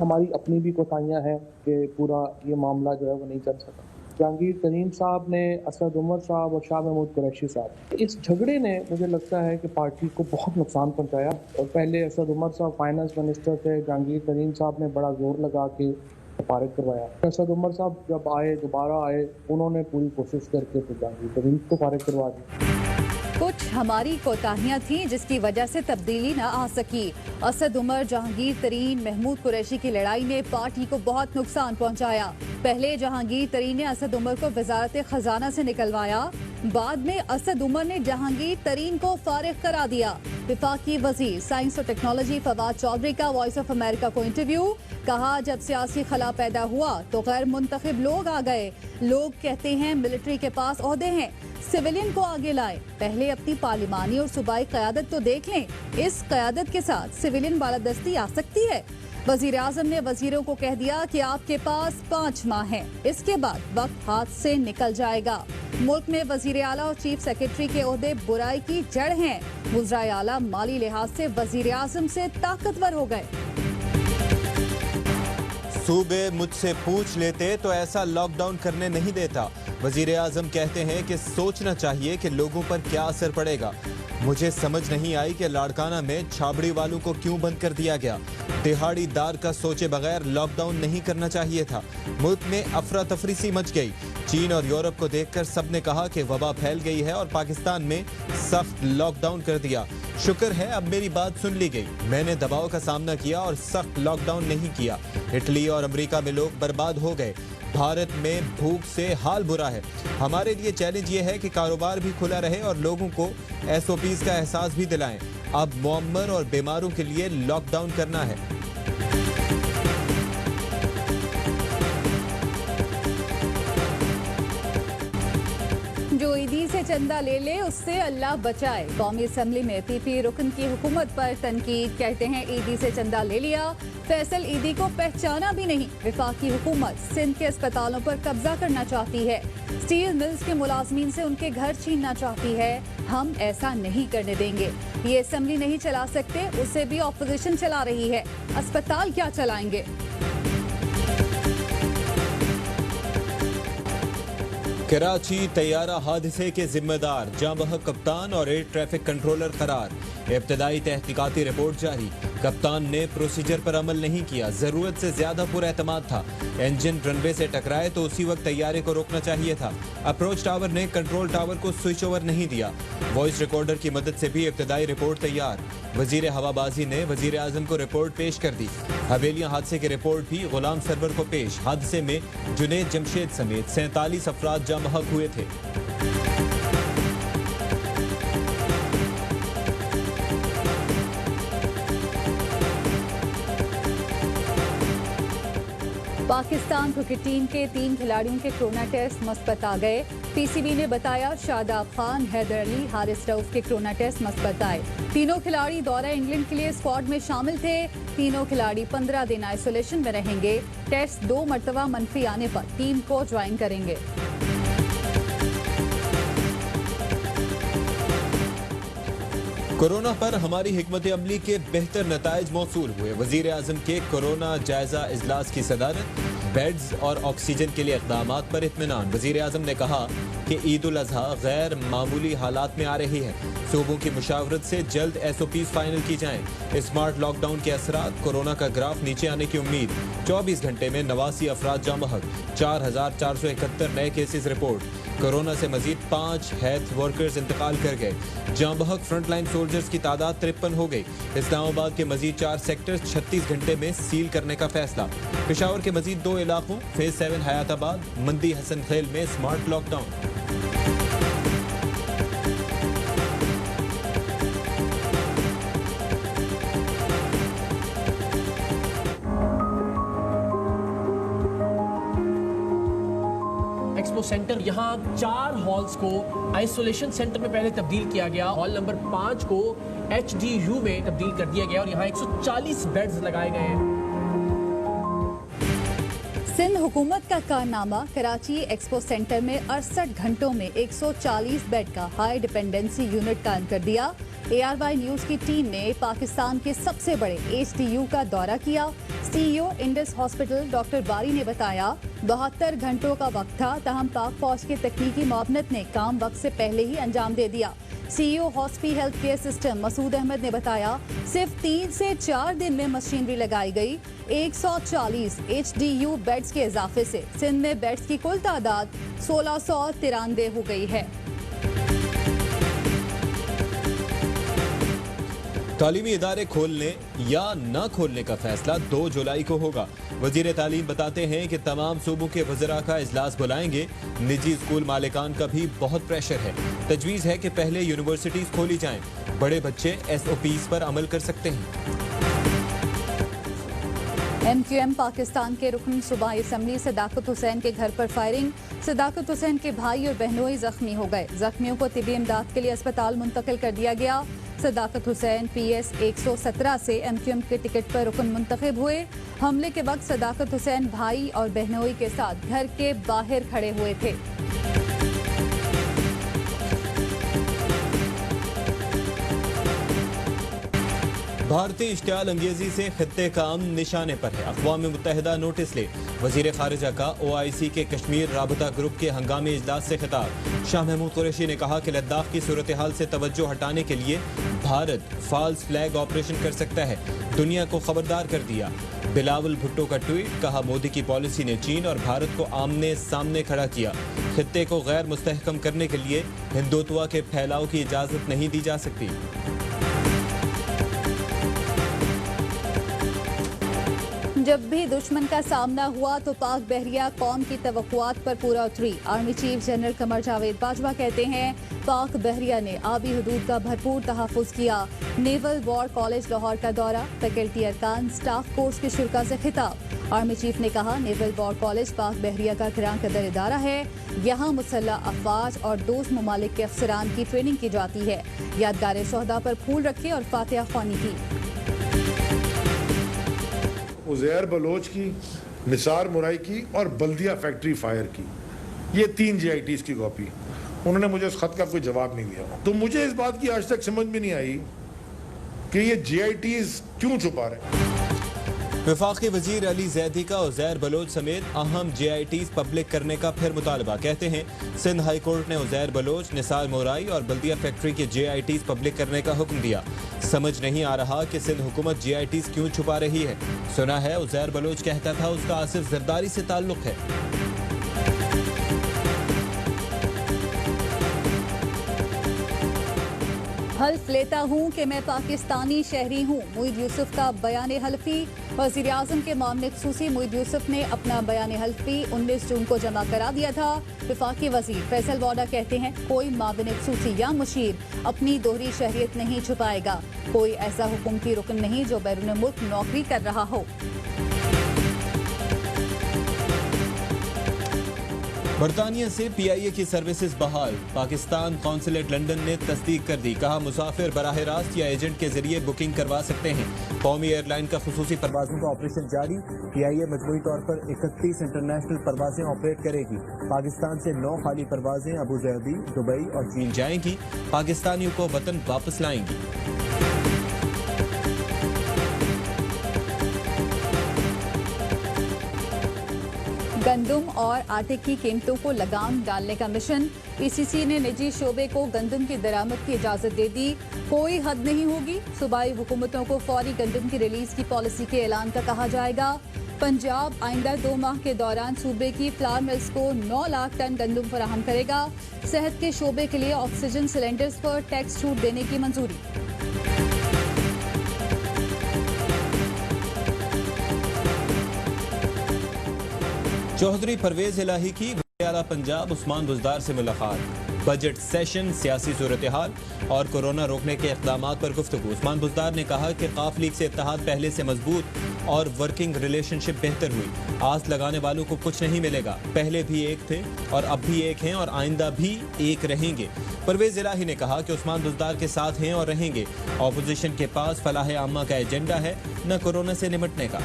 हमारी अपनी भी कोताहियाँ हैं कि पूरा ये मामला जो है वो नहीं चल सका। जहांगीर तरीन साहब ने, असद उमर साहब और शाह महमूद कुरैशी साहब, इस झगड़े ने मुझे लगता है कि पार्टी को बहुत नुकसान पहुंचाया। और पहले असद उमर साहब फाइनेंस मिनिस्टर थे, जहांगीर तरीन साहब ने बड़ा जोर लगा के फारिग करवाया। असद उमर साहब जब आए, दोबारा आए, उन्होंने पूरी कोशिश करके तो जहांगीर तरीन को फारिग करवा दी। कुछ हमारी कोताहियां थीं जिसकी वजह से तब्दीली न आ सकी। असद उमर, जहांगीर तरीन, महमूद कुरैशी की लड़ाई ने पार्टी को बहुत नुकसान पहुंचाया। पहले जहांगीर तरीन ने असद उमर को वजारत खजाना से निकलवाया, बाद में असद उमर ने जहांगीर तरीन को फारिग करा दिया। विफाकी वजीर साइंस और टेक्नोलॉजी फवाद चौधरी का वॉइस ऑफ अमेरिका को इंटरव्यू। कहा, जब सियासी खला पैदा हुआ तो गैर मुंतखब लोग आ गए। लोग कहते हैं मिलिट्री के पास ओहदे हैं, सिविलियन को आगे लाए। पहले अपनी पार्लिमानी और सूबाई क़यादत तो देख लें। इस क़यादत के साथ सिविलियन बालादस्ती आ सकती है। वजीर आजम ने वजीरों को कह दिया कि आपके पास 5 माह हैं, इसके बाद वक्त हाथ से निकल जाएगा। मुल्क में वजीर आला और चीफ सेक्रेटरी के ओहदे बुराई की जड़ हैं। वज़राए आला माली लिहाज से वजीर आजम से ताकतवर हो गए। सूबे मुझसे पूछ लेते तो ऐसा लॉकडाउन करने नहीं देता। वजीर आजम कहते हैं कि सोचना चाहिए कि लोगों पर क्या असर पड़ेगा। मुझे समझ नहीं आई कि लाड़काना में छाबड़ी वालों को क्यों बंद कर दिया गया। दिहाड़ीदार का सोचे बगैर लॉकडाउन नहीं करना चाहिए था। मुल्क में अफरा तफरी सी मच गई। चीन और यूरोप को देखकर सबने कहा कि वबा फैल गई है और पाकिस्तान में सख्त लॉकडाउन कर दिया। शुक्र है अब मेरी बात सुन ली गई। मैंने दबाव का सामना किया और सख्त लॉकडाउन नहीं किया। इटली और अमेरिका में लोग बर्बाद हो गए। भारत में भूख से हाल बुरा है। हमारे लिए चैलेंज ये है कि कारोबार भी खुला रहे और लोगों को SOPs का एहसास भी दिलाएं। अब मुअम्मर और बीमारों के लिए लॉकडाउन करना है। जो ईदी से चंदा ले ले उससे अल्लाह बचाए। कौमी असम्बली में PP रुकन की हुकूमत पर तनकीद। कहते हैं ईदी से चंदा ले लिया, फैसल ईदी को पहचाना भी नहीं। विफाकी हुकूमत सिंध के अस्पतालों पर कब्जा करना चाहती है। स्टील मिल्स के मुलाजमीन से उनके घर छीनना चाहती है। हम ऐसा नहीं करने देंगे। ये असम्बली नहीं चला सकते, उसे भी ऑपोजिशन चला रही है। अस्पताल क्या चलाएंगे? कराची तैयारा हादसे के जिम्मेदार जांबहक कप्तान और एयर ट्रैफिक कंट्रोलर करार। इब्तदाई तहकीकाती रिपोर्ट जारी। कप्तान ने प्रोसीजर पर अमल नहीं किया, जरूरत से ज्यादा पुरएतमाद था। इंजन रनवे से टकराए तो उसी वक्त तैयारे को रोकना चाहिए था। अप्रोच टावर ने कंट्रोल टावर को स्विच ओवर नहीं दिया। वॉइस रिकॉर्डर की मदद से भी इब्तदाई रिपोर्ट तैयार। वजीर हवाबाजी ने वजीर आजम को रिपोर्ट पेश कर दी। हवेलियां हादसे की रिपोर्ट भी गुलाम सरवर को पेश। हादसे में जुनेद जमशेद समेत 47 अफराद जामहक हुए थे। पाकिस्तान क्रिकेट टीम के 3 खिलाड़ियों के कोरोना टेस्ट मुस्बत आ गए। PCB ने बताया शादाब खान, हैदर अली, हारिस रऊफ के कोरोना टेस्ट मुस्बत आए। तीनों खिलाड़ी दौरा इंग्लैंड के लिए स्क्वाड में शामिल थे। तीनों खिलाड़ी 15 दिन आइसोलेशन में रहेंगे। टेस्ट 2 मरतबा मनफी आने पर टीम को ज्वाइन करेंगे। कोरोना पर हमारी हिकमत अमली के बेहतर नताइज मौसूल हुए। वजीर आजम के कोरोना जायजा इजलास की सदारत। बेड्स और ऑक्सीजन के लिए इक़दामात पर इत्मीनान। वजीर आजम ने कहा कि ईद उल अज़हा गैर मामूली हालात में आ रही है। सूबों की मुशावरत से जल्द SOPs फाइनल की जाएं। स्मार्ट लॉकडाउन के असरात, कोरोना का ग्राफ नीचे आने की उम्मीद। 24 घंटे में 89 अफराद जामहक, 4471 नए केसेस रिपोर्ट। कोरोना से मजीद 5 हेल्थ वर्कर्स इंतकाल कर गए। जामबहक फ्रंटलाइन सोल्जर्स की तादाद 53 हो गई। इस्लामाबाद के मजीद 4 सेक्टर्स 36 घंटे में सील करने का फैसला। पेशावर के मजीद 2 इलाकों फेज 7 हयाताबाद, मंदी हसन खेल में स्मार्ट लॉकडाउन। एक्सपो सेंटर, यहाँ 4 हॉल्स को आइसोलेशन सेंटर में पहले तब्दील किया गया। हॉल नंबर 5 को HDU में तब्दील कर दिया गया और यहाँ 140 बेड्स लगाए गए हैं। सिंध हुकूमत का कारनामा, कराची एक्सपो सेंटर में 68 घंटों में 140 बेड का हाई डिपेंडेंसी यूनिट कायम कर दिया। ARY न्यूज की टीम ने पाकिस्तान के सबसे बड़े HDU का दौरा किया। CEO इंडस हॉस्पिटल डॉक्टर बारी ने बताया 72 घंटों का वक्त था, तहम पाक फौज के तकनीकी मुआवनत ने काम वक्त से पहले ही अंजाम दे दिया। CEO Hospi health care system Masood Ahmed ने बताया सिर्फ 3 से 4 दिन में मशीनरी लगाई गई। 140 HDU बेड्स के इजाफे से सिंध में बेड्स की कुल तादाद 1693 हो गई है। तालीमी इदारे खोलने या न खोलने का फैसला 2 जुलाई को होगा। वजीर तालीम बताते हैं कि तमाम सूबों के वज़रा का इजलास बुलाएंगे। निजी स्कूल मालिकान का भी बहुत प्रेशर है। तजवीज़ है कि पहले यूनिवर्सिटीज खोली जाएं। बड़े बच्चे SOPs पर अमल कर सकते हैं। MQM पाकिस्तान के रुकन सूबाई असम्बली सदाकत हुसैन के घर पर फायरिंग। सदाकत हुसैन के भाई और बहनोई जख्मी हो गए। जख्मियों को तिबी इमदाद के लिए अस्पताल मुंतकिल कर दिया गया। सदाकत हुसैन PS 117 से MQM के टिकट पर रुकन मुंतखब हुए। हमले के वक्त सदाकत हुसैन भाई और बहनोई के साथ घर के बाहर खड़े हुए थे। भारतीय इश्तियाल अंगेजी से खित्ते का अमन निशाने पर है। अक़वाम मुत्तहिदा नोटिस ले। वज़ीर ख़ारिजा का OIC के कश्मीर राबता ग्रुप के हंगामी इजलास से खिताब। शाह महमूद कुरैशी ने कहा कि लद्दाख की सूरत हाल से तवज्जो हटाने के लिए भारत फॉल्स फ्लैग ऑपरेशन कर सकता है। दुनिया को खबरदार कर दिया। बिलावल भुट्टो का ट्वीट, कहा मोदी की पॉलिसी ने चीन और भारत को आमने सामने खड़ा किया। खित्ते को गैर मुस्तहकम करने के लिए हिंदुत्व के फैलाव की इजाज़त नहीं दी जा सकती। जब भी दुश्मन का सामना हुआ तो पाक बहरिया कौम की तवक्कुआत पर पूरा उतरी। Army chief general Qamar Javed Bajwa कहते हैं पाक बहरिया ने आबी हदूद का भरपूर तहफ़्फ़ुज़ किया। नेवल वॉर कॉलेज लाहौर का दौरा, फैकल्टी अरकान स्टाफ कोर्स के शुरा से खिताब। आर्मी चीफ ने कहा नेवल वॉर कॉलेज पाक बहरिया का किरान कदर इदारा है। यहाँ मुसल्लह अफवाज और दोस्त ममालिक के अफसरान की ट्रेनिंग की जाती है। यादगार शोहदा पर फूल रखे और फातिहा ख्वानी की। उज़ैर बलोच की, निसार मुराई की और बल्दिया फैक्ट्री फायर की, ये 3 GITs की कॉपी। उन्होंने मुझे उस खत का कोई जवाब नहीं दिया। तो मुझे इस बात की आज तक समझ में नहीं आई कि ये GITs क्यों छुपा रहे हैं। वफाकी वजीर अली जैदी का उज़ैर बलोच समेत अहम GITs पब्लिक करने का फिर मुतालबा। कहते हैं सिंध हाई कोर्ट ने उज़ैर बलोच, निसार मोराई और बल्दिया फैक्ट्री के GITs पब्लिक करने का हुक्म दिया। समझ नहीं आ रहा कि सिंध हुकूमत GITs क्यों छुपा रही है। सुना है उज़ैर बलोच कहता था उसका आसिफ जरदारी से ताल्लुक है। हल्फ लेता हूँ कि मैं पाकिस्तानी शहरी हूँ, मुईद यूसुफ का बयान हल्फी। वज़ीर आज़म के मामले ख़ुसूसी मुईद यूसुफ ने अपना बयान हल्फी 19 जून को जमा करा दिया था। वफाकी वज़ीर फैसल वाडा कहते हैं कोई माविन ख़ुसूसी या मुशीर अपनी दोहरी शहरियत नहीं छुपाएगा। कोई ऐसा हुकूमती रुकन नहीं जो बैरून मुल्क नौकरी कर रहा हो। बरतानिया से PIA की सर्विसेज बहाल। पाकिस्तान कौंसलेट लंदन ने तस्दीक कर दी। कहा मुसाफिर बराह रास्त या एजेंट के जरिए बुकिंग करवा सकते हैं। कौमी एयरलाइन का खुसूसी परवाजों का ऑपरेशन जारी। PIA मजमूई तौर पर 31 इंटरनेशनल परवाजें ऑपरेट करेगी। पाकिस्तान से 9 खाली परवाजें अबू धाबी, दुबई और चीन जाएंगी। पाकिस्तानियों को वतन वापस लाएंगी। गंदम और आटे की कीमतों को लगाम डालने का मिशन। PCC ने निजी शोबे को गंदम की दरामद की इजाजत दे दी। कोई हद नहीं होगी। सूबाई हुकूमतों को फौरी गंदम की रिलीज की पॉलिसी के ऐलान का कहा जाएगा। पंजाब आइंदा 2 माह के दौरान सूबे की फ्लावर मिल्स को 9 लाख टन गंदम फराहम करेगा। सेहत के शोबे के लिए ऑक्सीजन सिलेंडर्स पर टैक्स छूट देने की मंजूरी। चौधरी परवेज इलाही की आला पंजाब उस्मान बुजदार से मुलाकात। बजट सेशन, सियासी सूरत हाल और कोरोना रोकने के इक़दामात पर गुफ्तगू। उस्मान बुजदार ने कहा कि काफ लीग से इत्तेहाद पहले से मजबूत और वर्किंग रिलेशनशिप बेहतर हुई। आस लगाने वालों को कुछ नहीं मिलेगा। पहले भी एक थे और अब भी एक हैं और आइंदा भी एक रहेंगे। परवेज इलाही ने कहा कि उस्मान बुजदार के साथ हैं और रहेंगे। ऑपोजिशन के पास फलाह आम्मा का एजेंडा है, न कोरोना से निपटने का।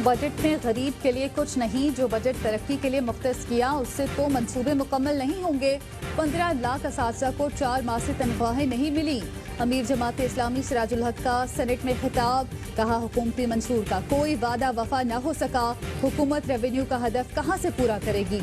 बजट में गरीब के लिए कुछ नहीं, जो बजट तरक्की के लिए मुख्तस किया उससे तो मंसूबे मुकम्मल नहीं होंगे। 15 लाख असातिज़ा को 4 माह से तनख्वाहें नहीं मिली। अमीर जमात इस्लामी सिराजुल हक का सेनेट में खिताब, कहा हुकूमती मंसूर का कोई वादा वफा न हो सका, हुकूमत रेवेन्यू का हदफ कहां से पूरा करेगी।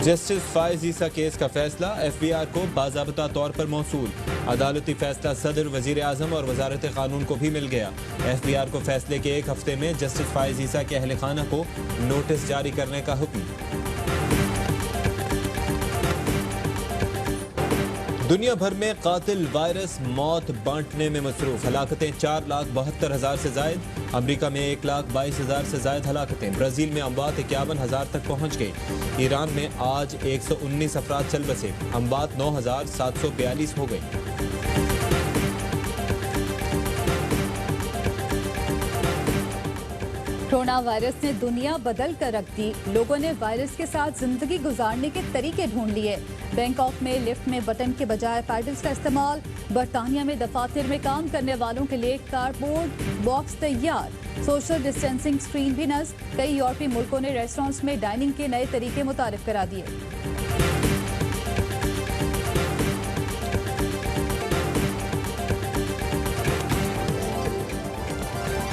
जस्टिस फायज ईसा केस का फैसला एफबीआर को बाज़ाब्ता तौर पर मौसूल। अदालती फैसला सदर, वजीर आजम और वजारत कानून को भी मिल गया। एफबीआर को फैसले के एक हफ्ते में जस्टिस फायज ईसा के अहल खाना को नोटिस जारी करने का हुक्म। दुनिया भर में कातिल वायरस मौत बांटने में मसरूफ। हलाकतें 4,72,000 से जायद। अमरीका में 1,22,000 से जायद हलाकतें। ब्राज़ील में अमवात 51,000 तक पहुंच गई। ईरान में आज 119 अफराद चल बसे। अमवात 9,742 हो गई। कोरोना वायरस ने दुनिया बदल कर रख दी। लोगों ने वायरस के साथ जिंदगी गुजारने के तरीके ढूंढ लिए। बैंकॉक में लिफ्ट में बटन के बजाय पैडल्स का इस्तेमाल। बरतानिया में दफातर में काम करने वालों के लिए कार्डबोर्ड बॉक्स तैयार। सोशल डिस्टेंसिंग स्क्रीन भी नस्ब। कई यूरोपीय मुल्कों ने रेस्टोरेंट्स में डाइनिंग के नए तरीके मुतारिफ करा दिए।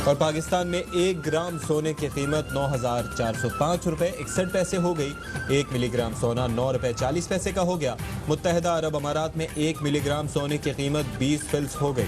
और पाकिस्तान में 1 ग्राम सोने की कीमत 9,405 रुपये 61 पैसे हो गई। 1 मिलीग्राम सोना 9 रुपये 40 पैसे का हो गया। मुत्तहदा अरब अमारात में 1 मिलीग्राम सोने की कीमत 20 फिल्स हो गई।